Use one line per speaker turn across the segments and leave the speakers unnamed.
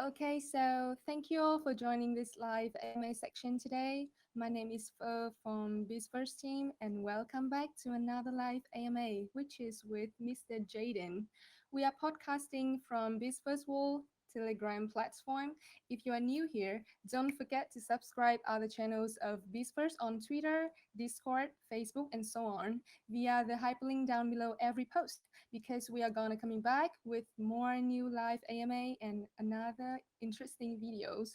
Okay, so thank you all for joining this live AMA section today. My name is from Bizverse team, and welcome back to another live AMA, which is with Mr. Jaden. We are podcasting from Bizverse Wall Telegram platform. If you are new here, don't forget to subscribe other channels of Bizverse on Twitter, Discord, Facebook, and so on via the hyperlink down below every post because we are gonna coming back with more new live AMA and another interesting videos.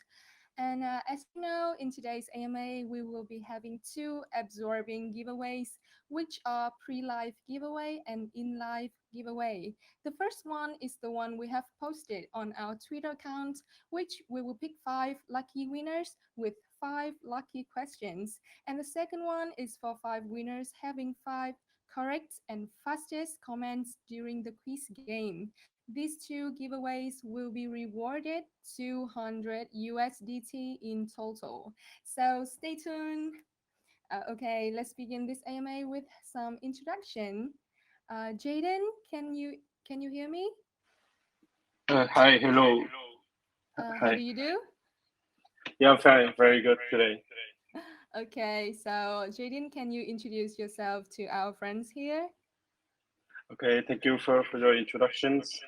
And as you know, in today's AMA, we will be having two absorbing giveaways, which are pre-live giveaway and in-live giveaway. The first one is the one we have posted on our Twitter account, which we will pick 5 lucky winners with 5 lucky questions. And the second one is for 5 winners having 5 correct and fastest comments during the quiz game. These two giveaways will be rewarded 200 USDT in total. So stay tuned. Okay, let's begin this AMA with some introduction. Jaden, can you hear me?
Hi, hello.
How do
Hi.
you do?
Yeah, I'm fine. Very good today.
Okay, so Jaden, can you introduce yourself to our friends here?
Okay, thank you for your introductions.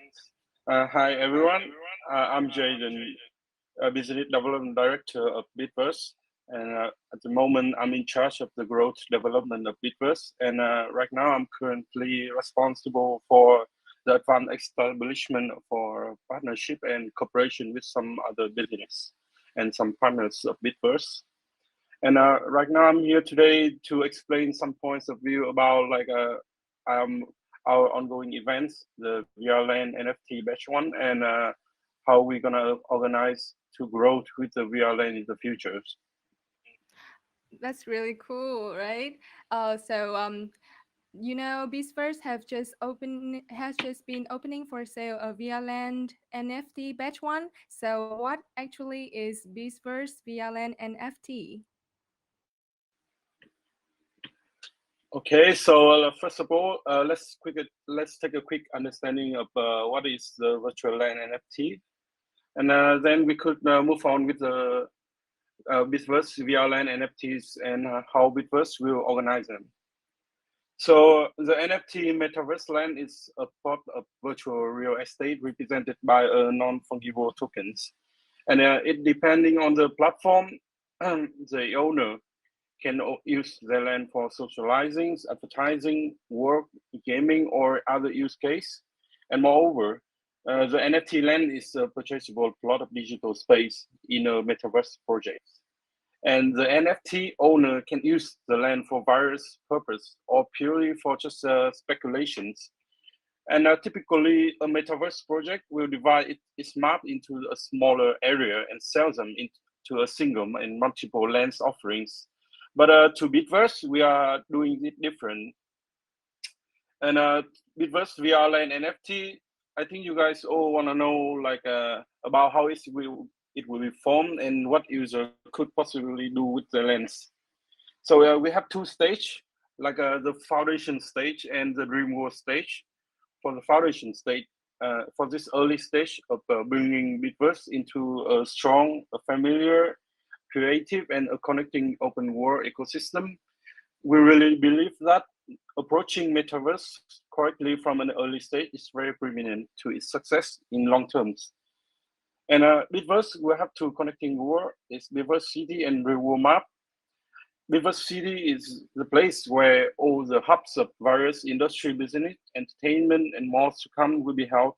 Hi, everyone. I'm Jaden, Business Development Director of Bizverse. And at the moment, I'm in charge of the growth development of Bizverse. And right now, I'm currently responsible for the advanced establishment for partnership and cooperation with some other business and some partners of Bizverse. And right now, I'm here today to explain some points of view about um, our ongoing events, the VrLand NFT Batch One, and how we're gonna organize to grow with the VrLand in the future.
That's really cool, right? Bizverse has just been opening for sale a VrLand NFT batch one. So what actually is Bizverse VrLand NFT?
Okay, so first of all, let's take a quick understanding of what is the virtual land NFT, and then we could move on with the Bizverse VrLand NFTs and how Bizverse will organize them. So the NFT Metaverse land is a part of virtual real estate represented by non-fungible tokens. And it depending on the platform, the owner can use the land for socializing, advertising, work, gaming, or other use case. And moreover, the NFT land is a purchasable plot of digital space in a metaverse project. And the NFT owner can use the land for various purposes or purely for just speculations. And typically, a metaverse project will divide its map into a smaller area and sell them into a single and multiple lands offerings. But to Bitverse, we are doing it different. And Bitverse VrLand NFT, I think you guys all want to know about how it will be formed and what user could possibly do with the lens. So we have two stage, the foundation stage and the dream world stage. For the foundation stage, for this early stage of bringing Bitverse into a strong, a familiar, creative, and a connecting open world ecosystem, we really believe that approaching metaverse correctly from an early stage is very preeminent to its success in long terms. And Bitverse, we have two connecting world is Bitverse City and real world map. Bizverse City is the place where all the hubs of various industry, business, entertainment, and more to come will be held.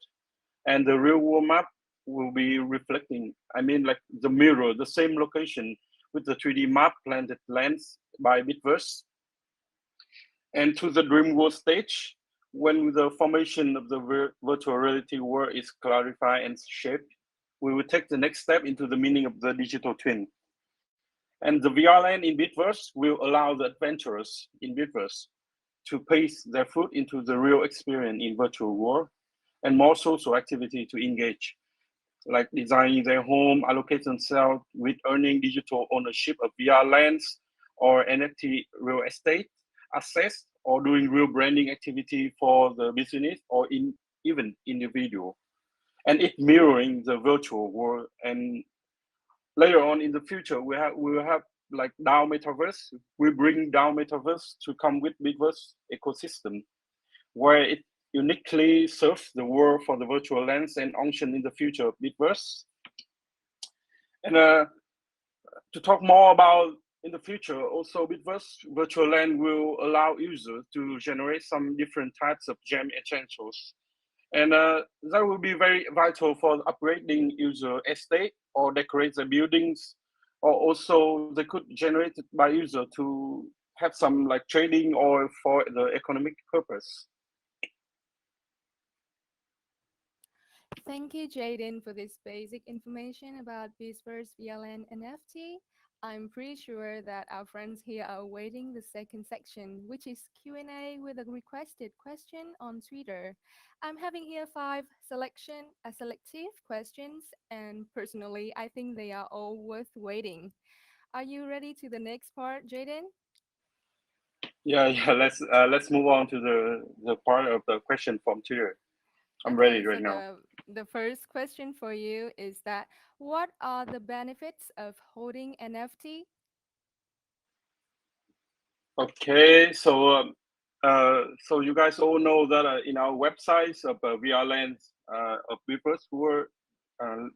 And the real world map will be reflecting, I mean, like the mirror, the same location with the 3D map planted lands by Bitverse. And to the dream world stage, when the formation of the virtual reality world is clarified and shaped, we will take the next step into the meaning of the digital twin. And the VrLand in Bitverse will allow the adventurers in Bitverse to pace their foot into the real experience in virtual world and more social activity to engage, like designing their home, allocate themselves with earning digital ownership of VrLands or NFT real estate assets or doing real branding activity for the business or even individual. and it mirroring the virtual world. And later on in the future, we will have like DAO Metaverse. We bring DAO Metaverse to come with Bizverse ecosystem, where it uniquely serves the world for the virtual lands and auction in the future of Bizverse. And to talk more about in the future, also Bizverse virtual land will allow users to generate some different types of gem essentials. And that will be very vital for upgrading user estate or decorate the buildings, or also they could generate it by user to have some like trading or for the economic purpose.
Thank you, Jaden, for this basic information about Bizverse VRLand NFT. I'm pretty sure that our friends here are awaiting the second section, which is Q&A with a requested question on Twitter. I'm having here selective questions, and personally, I think they are all worth waiting. Are you ready to the next part, Jaden?
Yeah. Let's move on to the part of the question from Twitter. I'm ready
Okay, so
right now.
the first question for you is that what are the benefits of holding NFT?
Okay, so you guys all know that in our websites of VrLands of Bizverse,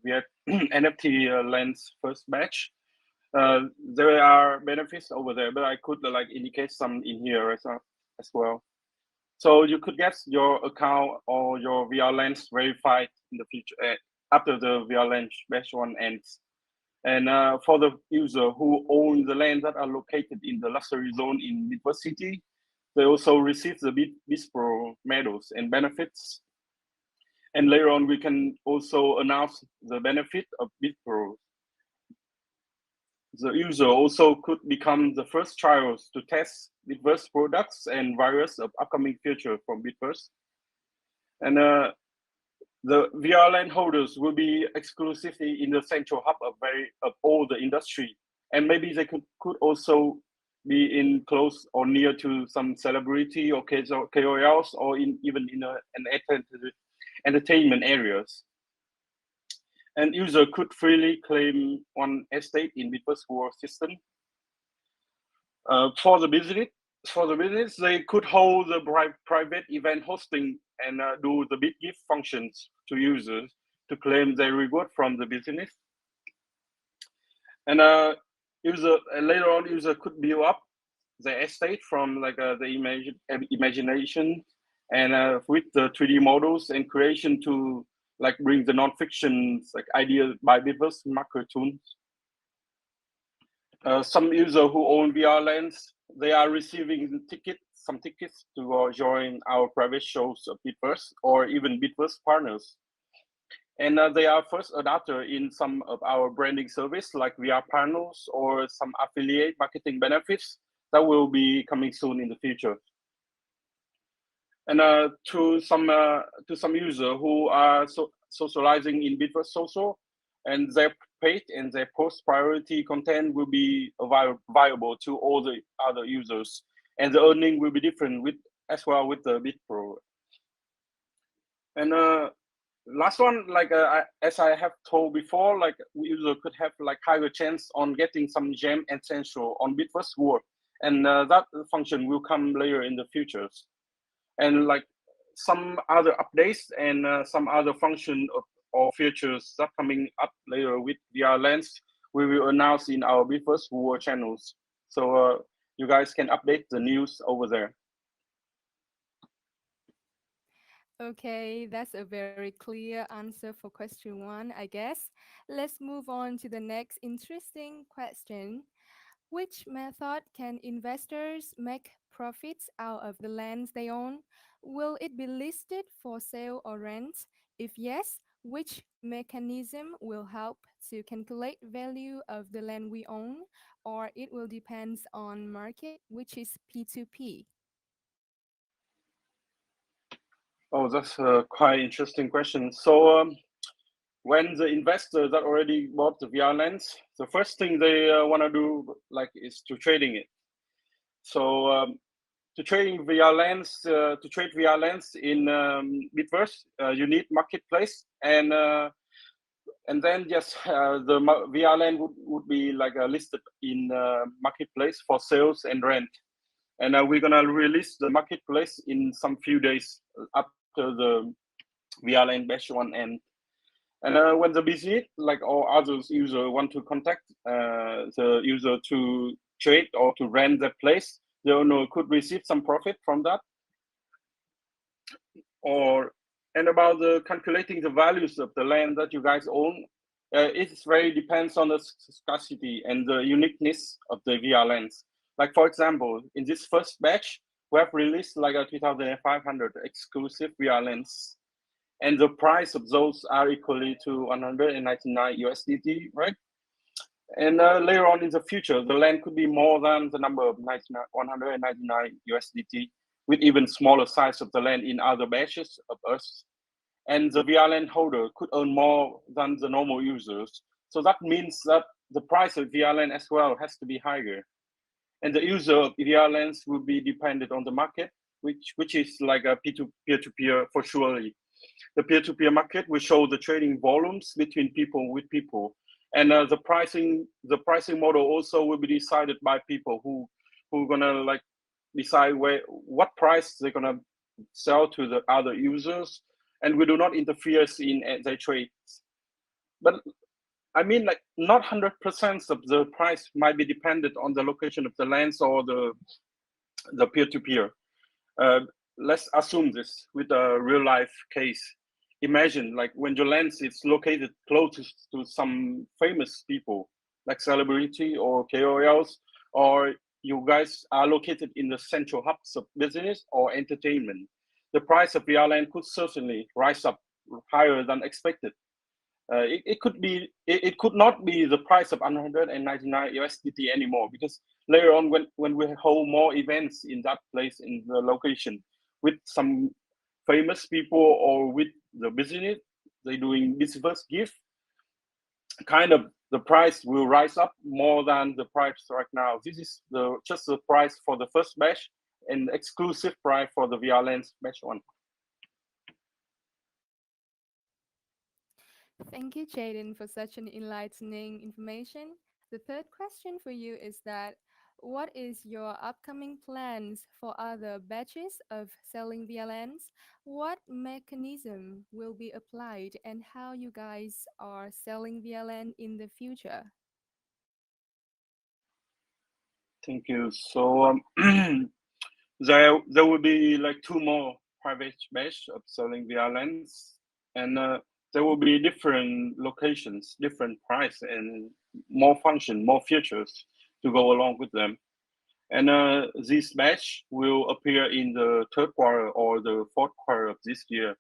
we had NFT lens first batch. There are benefits over there, but I could like indicate some in here as well. So you could get your account or your VrLands verified in the future after the VrLands batch one ends. And for the user who own the land that are located in the luxury zone in Midwest City, they also receive the BizPro medals and benefits. And later on, we can also announce the benefit of BizPro. The user also could become the first trials to test Bizverse products and various of upcoming features from Bizverse. And the VRLand holders will be exclusively in the central hub of all the industry, and maybe they could also be in close or near to some celebrity or KOLs, or even in an entertainment areas. And user could freely claim one estate in Bizverse World system. For the business, they could hold the private event hosting and do the big gift functions to users to claim their reward from the business. And later on, user could build up the estate from like the imagination and with the 3D models and creation to like bring the non-fiction like idea by Bizverse cartoons. Some user who own VRLands, they are receiving some tickets to join our private shows of Bizverse or even Bizverse partners. And they are first adapter in some of our branding service like VR panels or some affiliate marketing benefits that will be coming soon in the future. And to some user who are socializing in Bizverse Social, and their page and their post priority content will be viable to all the other users, and the earning will be different with as well with the BizPro. And last one, like as I have told before, like user could have like higher chance on getting some gem essential on Bizverse World, and that function will come later in the futures. And like some other updates and some other function or features that coming up later with VrLands, we will announce in our Bizverse World channels. So you guys can update the news over there.
Okay, that's a very clear answer for question one, I guess. Let's move on to the next interesting question. Which method can investors make profits out of the lands they own? Will it be listed for sale or rent? If yes, which mechanism will help to calculate value of the land we own? Or it will depend on market, which is P2P?
Oh, that's a quite interesting question. So when the investor that already bought the VRLands, the first thing they want to do like is to trading it. So to trading VrLands, to trade VrLands in Bizverse, you need marketplace, and then yes, the VrLand would be like listed in marketplace for sales and rent. And we're gonna release the marketplace in some few days after the VrLand batch 1 end. And when the business, like all others user, want to contact the user to trade or to rent that place, the owner could receive some profit from that. And about the calculating the values of the land that you guys own, it very depends on the scarcity and the uniqueness of the VrLands. Like for example, in this first batch, we have released like a 2,500 exclusive VrLands, and the price of those are equally to 199 USDT, right? And later on in the future, the land could be more than the number of 199 USDT, with even smaller size of the land in other batches of us. And the VrLand holder could earn more than the normal users. So that means that the price of VrLand as well has to be higher. And the user of VrLands will be dependent on the market, which is like a peer-to-peer for surely. The peer-to-peer market will show the trading volumes between people with people. And the pricing model also will be decided by people who are gonna like decide what price they're gonna sell to the other users, and we do not interfere in their trades. But I mean, like not 100% of the price might be dependent on the location of the lands or the peer-to-peer. Let's assume this with a real life case. Imagine like when your lands is located close to some famous people, like celebrity or KOLs, or you guys are located in the central hubs of business or entertainment. The price of VrLand could certainly rise up higher than expected. It could not be the price of 199 USDT anymore, because later on when we hold more events in that place, in the location, with some famous people or with the business, they're doing Bizverse gift, kind of the price will rise up more than the price right now. This is just the price for the first batch and exclusive price for the VrLands batch 1.
Thank you, Jaden, for such an enlightening information. The third question for you is that what is your upcoming plans for other batches of selling VrLands? What mechanism will be applied and how you guys are selling VrLand in the future?
Thank you. So there will be like 2 more private batch of selling VrLands, and there will be different locations, different price, and more function, more features to go along with them. And this batch will appear in the 3rd quarter or the 4th quarter of this year.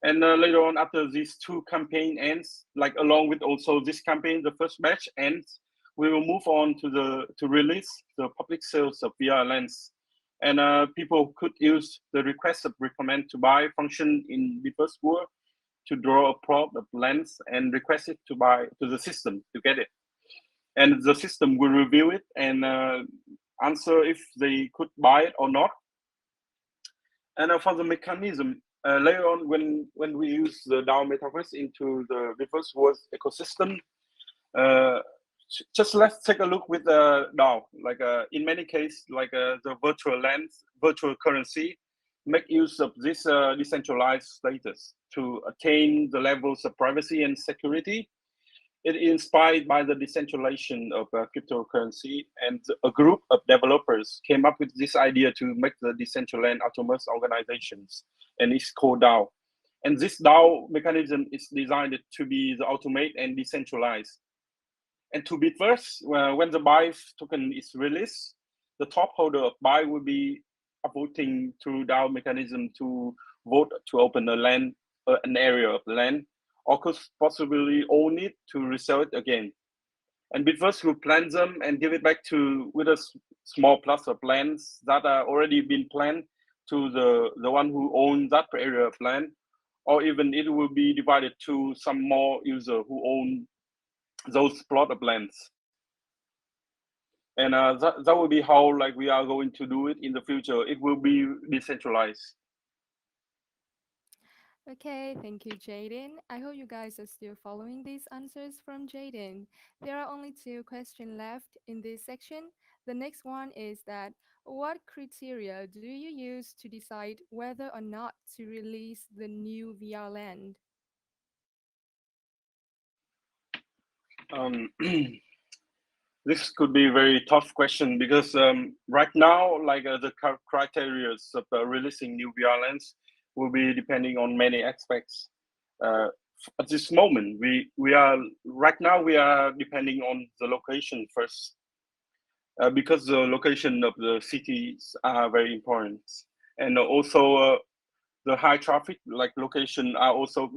And later on, after these 2 campaign ends, like along with also this campaign, the first batch ends, we will move on to release the public sales of VrLands. And people could use the request of recommend to buy function in Bizverse World to draw a prop of lens and request it to buy to the system to get it. And the system will review it and answer if they could buy it or not. And for the mechanism, later on when we use the DAO Metaverse into the Bizverse World ecosystem, just let's take a look with the DAO. Like in many cases, like the virtual currency, make use of this decentralized status to attain the levels of privacy and security. It is inspired by the decentralization of cryptocurrency, and a group of developers came up with this idea to make the decentralized autonomous organizations, and it's called DAO. And this DAO mechanism is designed to be the automate and decentralized. And to Bizverse, when the buy token is released, the top holder of buy will be voting through DAO mechanism to vote to open a land, an area of land, or could possibly own it to resell it again. And Bizverse will plan them and give it back to with a small plus of lands that are already been planned to the one who owns that area of land, or even it will be divided to some more user who own those plot of lands. And that will be how like we are going to do it in the future. It will be decentralized.
Okay, thank you, Jaden. I hope you guys are still following these answers from Jaden. There are only two questions left in this section. The next one is that what criteria do you use to decide whether or not to release the new VRLand?
Um, this could be a very tough question because right now, like the criteria of releasing new VRLands will be depending on many aspects. Uh, at this moment, we are right now we are depending on the location first, because the location of the cities are very important, and also the high traffic like location are also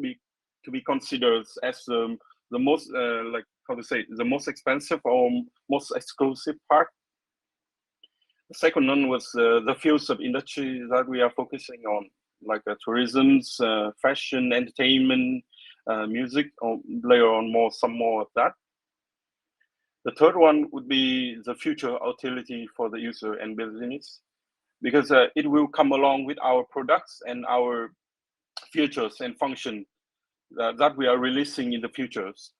to be considered as the most like how to say the most expensive or most exclusive part. The second one was the fields of industry that we are focusing on, like tourism, fashion, entertainment, music, or later on some more of that. The third one would be the future utility for the user and business, because it will come along with our products and our features and function that we are releasing in the futures.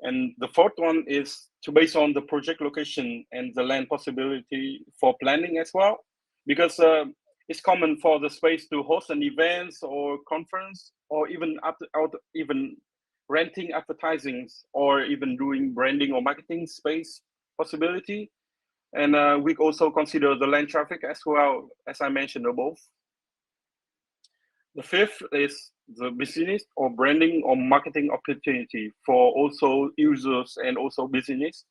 And the fourth one is to base on the project location and the land possibility for planning as well, because it's common for the space to host an events or conference, or even even renting advertisings, or even doing branding or marketing space possibility. And we also consider the land traffic as well, as I mentioned above. The fifth is the business or branding or marketing opportunity for also users and also business.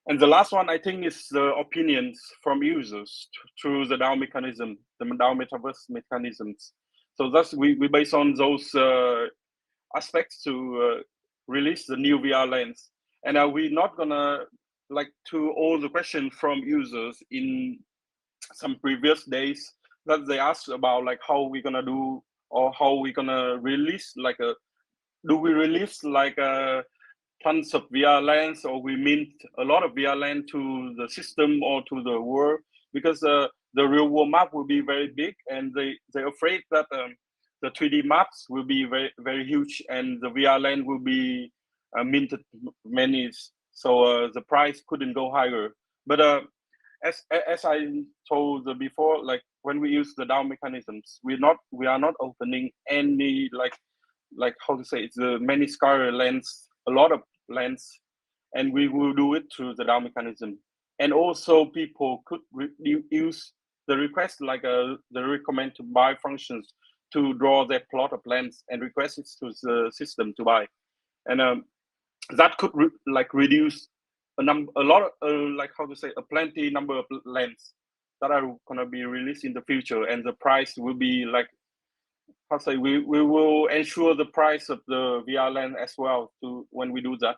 And the last one, I think, is the opinions from users through the DAO mechanism, the DAO metaverse mechanisms. So that's we base on those aspects to release the new VR lens. And we're not gonna like to all the questions from users in some previous days that they asked about, like how we gonna do or how we gonna release like a do we release like a tons of VRLands, or we mint a lot of VRLand to the system or to the world, because the real world map will be very big, and they're afraid that the 3D maps will be very huge, and the VRLand will be minted many, so the price couldn't go higher. But as I told before, like when we use the DAO mechanisms, we are not opening any like how to say it's the many scar lands, a lot of lands, and we will do it through the DAO mechanism. And also people could use the request like the recommend to buy functions to draw their plot of lands and request it to the system to buy. And that could like reduce a lot of like how to say a plenty number of lands that are gonna be released in the future, and the price will be like how to say we will ensure the price of the VR land as well to when we do that.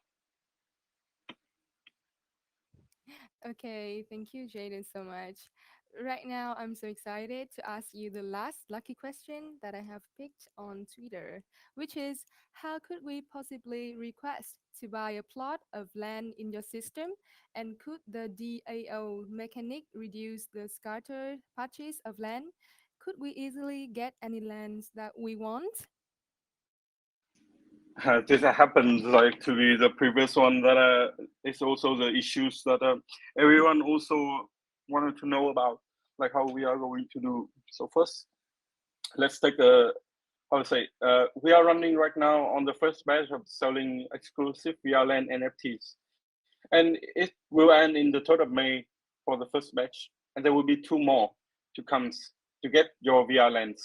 Okay, thank you, Jaden, so much. Right now, I'm so excited to ask you the last lucky question that I have picked on Twitter, which is how could we possibly request to buy a plot of land in your system? And could the DAO mechanic reduce the scattered patches of land? Could we easily get any lands that we want?
This happens like to be the previous one that is also the issues that everyone also wanted to know about, like how we are going to do. So first, let's take a how to say we are running right now on the first batch of selling exclusive VRLand NFTs, and it will end in the 3rd of May for the first batch, and there will be 2 more to come to get your VRLands.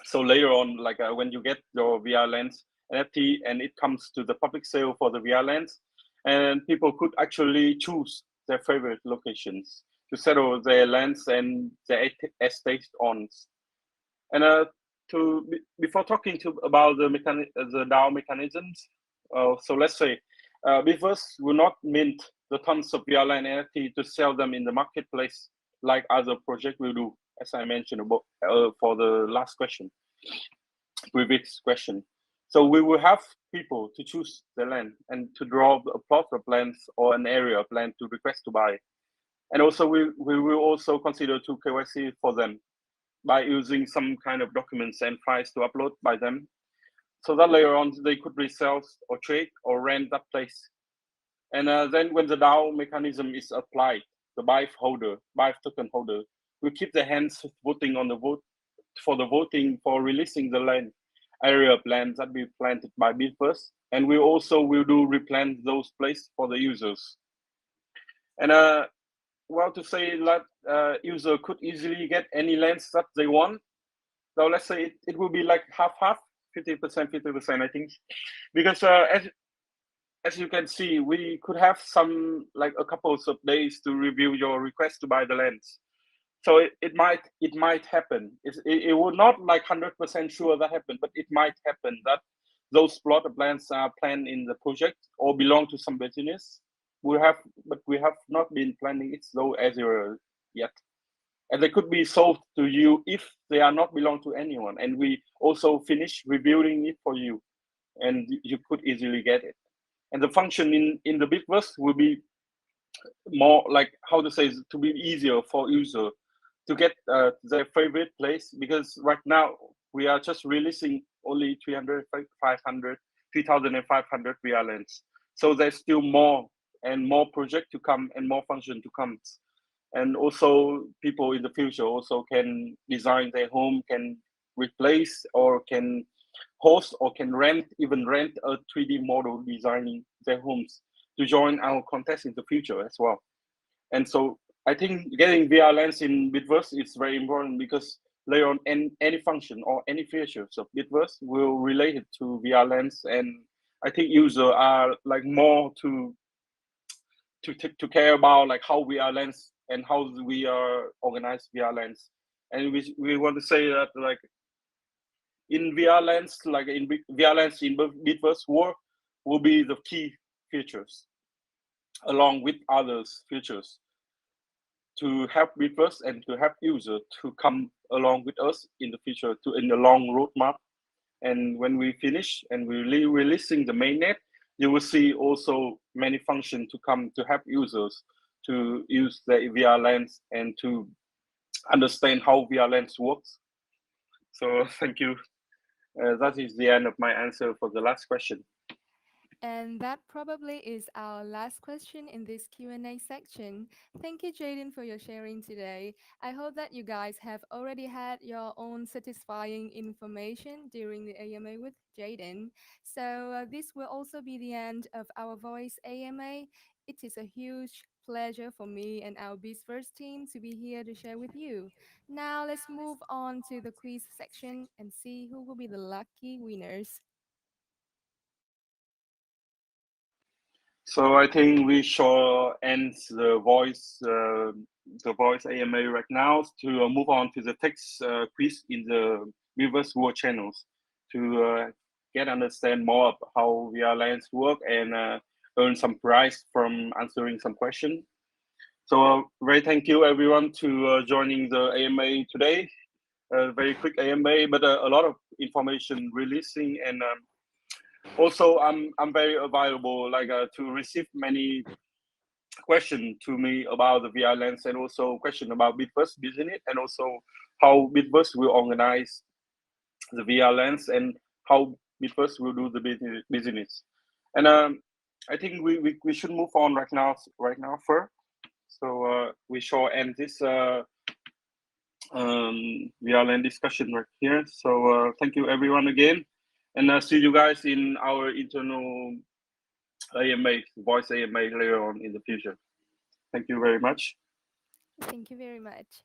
So later on, like when you get your VRLands NFT and it comes to the public sale for the VRLands, and people could actually choose their favorite locations to settle their lands and their estates on. And before talking to about the DAO mechanisms, so let's say Bizverse will not mint the tons of VRLand NFT to sell them in the marketplace like other project will do, as I mentioned about for the last question, previous question. So we will have people to choose the land and to draw a plot of lands or an area of land to request to buy. And also we will also consider to KYC for them by using some kind of documents and files to upload by them, so that later on they could resell or trade or rent that place. And then when the DAO mechanism is applied, the BIF token holder, will keep the hands voting on the vote for the voting for releasing the land area of land that we planted by Bizverse, and we also will do replant those places for the users. And well, to say that user could easily get any lands that they want. So let's say it will be like half, 50%, 50%, I think, because as you can see, we could have some like a couple of days to review your request to buy the lands. So it might happen. It will not like 100% sure that happen, but it might happen that those plot of lands are planned in the project or belong to some business. We have not been planning it so as yet, and they could be sold to you if they are not belong to anyone. And we also finish reviewing it for you, and you could easily get it. And the function in the Bizverse will be more like, how to say, to be easier for user to get their favorite place, because right now we are just releasing only 300, 500, 3,500 VrLands. So there's still more and more project to come and more function to come. And also people in the future also can design their home, can replace or can host or can even rent a 3D model designing their homes to join our contest in the future as well. And so I think getting VrLands in Bizverse is very important, because later on any function or any features of Bizverse will relate it to VrLands. And I think users are like more to care about like how VrLands and how we are organized VrLands. And we want to say that like in VrLands, like in VrLands in Bizverse will be the key features along with others features to help Bizverse and to help users to come along with us in the future in the long roadmap. And when we finish and we releasing the mainnet, you will see also many functions to come to help users to use the VrLands and to understand how VrLands works. So thank you. That is the end of my answer for the last question.
And that probably is our last question in this Q&A section. Thank you, Jaden, for your sharing today. I hope that you guys have already had your own satisfying information during the AMA with Jaden. So this will also be the end of our Voice AMA. It is a huge pleasure for me and our Bizverse team to be here to share with you. Now let's move on to the quiz section and see who will be the lucky winners.
So I think we shall end the voice AMA right now to move on to the text quiz in the Bizverse World channels to get understand more about how VrLands work and earn some prize from answering some questions. So very thank you everyone to joining the AMA today. Very quick AMA, but a lot of information releasing. And also I'm very available like to receive many question to me about the VrLands, and also question about Bizverse business, and also how Bizverse will organize the VrLands and how Bizverse will do the business. And I think we should move on right now first. So we shall end this VrLand discussion right here. So thank you everyone again, and see you guys in our internal AMA, voice AMA later on in the future. Thank you very much.
Thank you very much.